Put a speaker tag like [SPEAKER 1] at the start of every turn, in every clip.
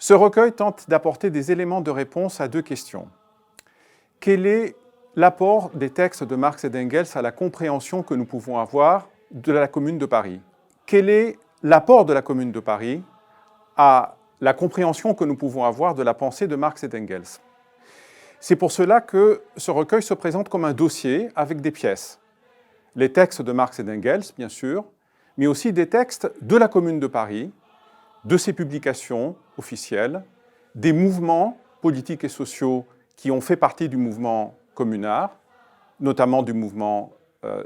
[SPEAKER 1] Ce recueil tente d'apporter des éléments de réponse à deux questions. Quel est l'apport des textes de Marx et d'Engels à la compréhension que nous pouvons avoir de la Commune de Paris? Quel est l'apport de la Commune de Paris à la compréhension que nous pouvons avoir de la pensée de Marx et d'Engels? C'est pour cela que ce recueil se présente comme un dossier avec des pièces. Les textes de Marx et d'Engels, bien sûr, mais aussi des textes de la Commune de Paris, de ses publications officielles, des mouvements politiques et sociaux qui ont fait partie du mouvement communard, notamment du mouvement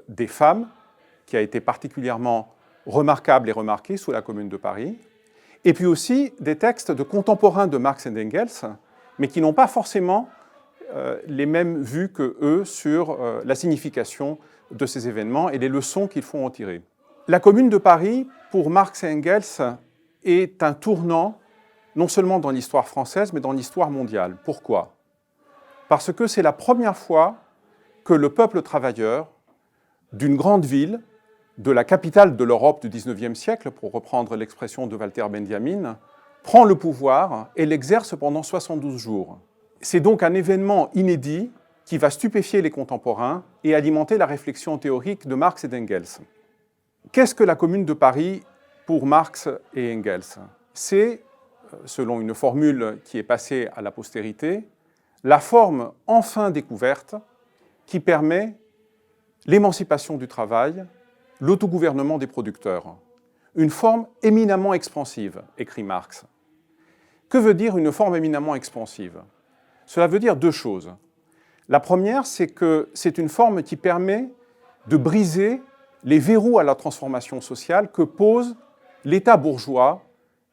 [SPEAKER 1] des femmes, qui a été particulièrement remarquable et remarqué sous la Commune de Paris, et puis aussi des textes de contemporains de Marx et d'Engels, mais qui n'ont pas forcément les mêmes vues que eux sur la signification de ces événements et les leçons qu'il faut en tirer. La Commune de Paris, pour Marx et Engels, est un tournant, non seulement dans l'histoire française, mais dans l'histoire mondiale. Pourquoi? Parce que c'est la première fois que le peuple travailleur d'une grande ville, de la capitale de l'Europe du XIXe siècle, pour reprendre l'expression de Walter Benjamin, prend le pouvoir et l'exerce pendant 72 jours. C'est donc un événement inédit qui va stupéfier les contemporains et alimenter la réflexion théorique de Marx et d'Engels. Qu'est-ce que la Commune de Paris pour Marx et Engels? C'est, selon une formule qui est passée à la postérité, la forme enfin découverte qui permet l'émancipation du travail, l'autogouvernement des producteurs. Une forme éminemment expansive, écrit Marx. Que veut dire une forme éminemment expansive? Cela veut dire deux choses. La première, c'est que c'est une forme qui permet de briser les verrous à la transformation sociale que pose l'État bourgeois,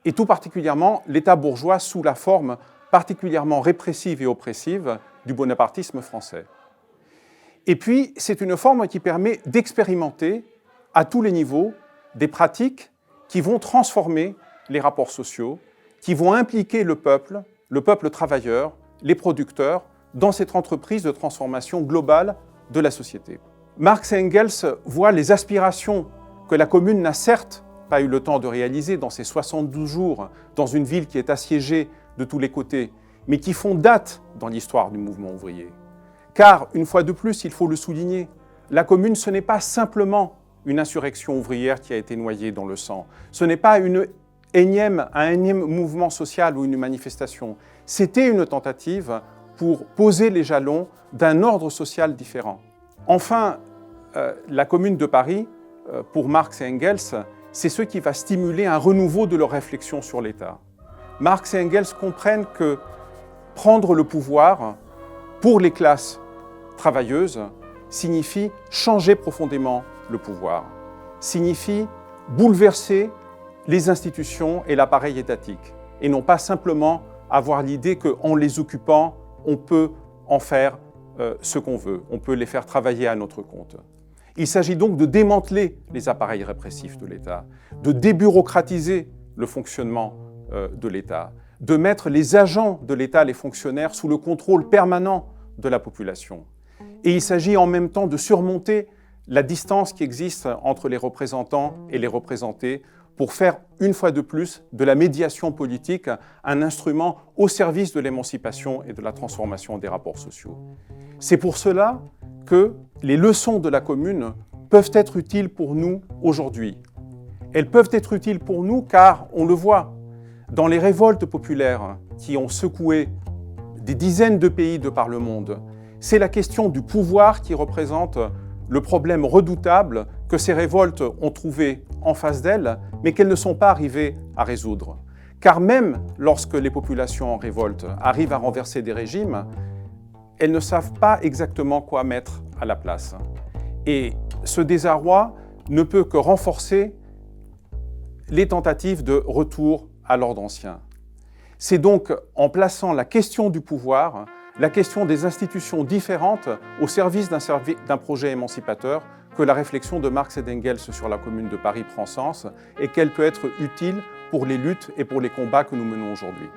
[SPEAKER 1] et tout particulièrement l'État bourgeois sous la forme particulièrement répressive et oppressive du bonapartisme français. Et puis, c'est une forme qui permet d'expérimenter à tous les niveaux des pratiques qui vont transformer les rapports sociaux, qui vont impliquer le peuple travailleur, les producteurs, dans cette entreprise de transformation globale de la société. Marx et Engels voient les aspirations que la Commune n'a certes pas eu le temps de réaliser dans ces 72 jours, dans une ville qui est assiégée de tous les côtés, mais qui font date dans l'histoire du mouvement ouvrier. Car, une fois de plus, il faut le souligner, la Commune, ce n'est pas simplement une insurrection ouvrière qui a été noyée dans le sang. Ce n'est pas un énième mouvement social ou une manifestation. C'était une tentative pour poser les jalons d'un ordre social différent. Enfin, la Commune de Paris, pour Marx et Engels, c'est ce qui va stimuler un renouveau de leur réflexion sur l'État. Marx et Engels comprennent que prendre le pouvoir pour les classes travailleuses signifie changer profondément le pouvoir, signifie bouleverser les institutions et l'appareil étatique, et non pas simplement avoir l'idée qu'en les occupant, on peut en faire ce qu'on veut, on peut les faire travailler à notre compte. Il s'agit donc de démanteler les appareils répressifs de l'État, de débureaucratiser le fonctionnement de l'État, de mettre les agents de l'État, les fonctionnaires, sous le contrôle permanent de la population. Et il s'agit en même temps de surmonter la distance qui existe entre les représentants et les représentés pour faire, une fois de plus, de la médiation politique un instrument au service de l'émancipation et de la transformation des rapports sociaux. C'est pour cela que les leçons de la Commune peuvent être utiles pour nous aujourd'hui. Elles peuvent être utiles pour nous car, on le voit, dans les révoltes populaires qui ont secoué des dizaines de pays de par le monde, c'est la question du pouvoir qui représente le problème redoutable que ces révoltes ont trouvé en face d'elles, mais qu'elles ne sont pas arrivées à résoudre. Car même lorsque les populations en révolte arrivent à renverser des régimes, elles ne savent pas exactement quoi mettre à la place. Et ce désarroi ne peut que renforcer les tentatives de retour à l'ordre ancien. C'est donc en plaçant la question du pouvoir, la question des institutions différentes au service d'un projet émancipateur que la réflexion de Marx et d'Engels sur la Commune de Paris prend sens et qu'elle peut être utile pour les luttes et pour les combats que nous menons aujourd'hui.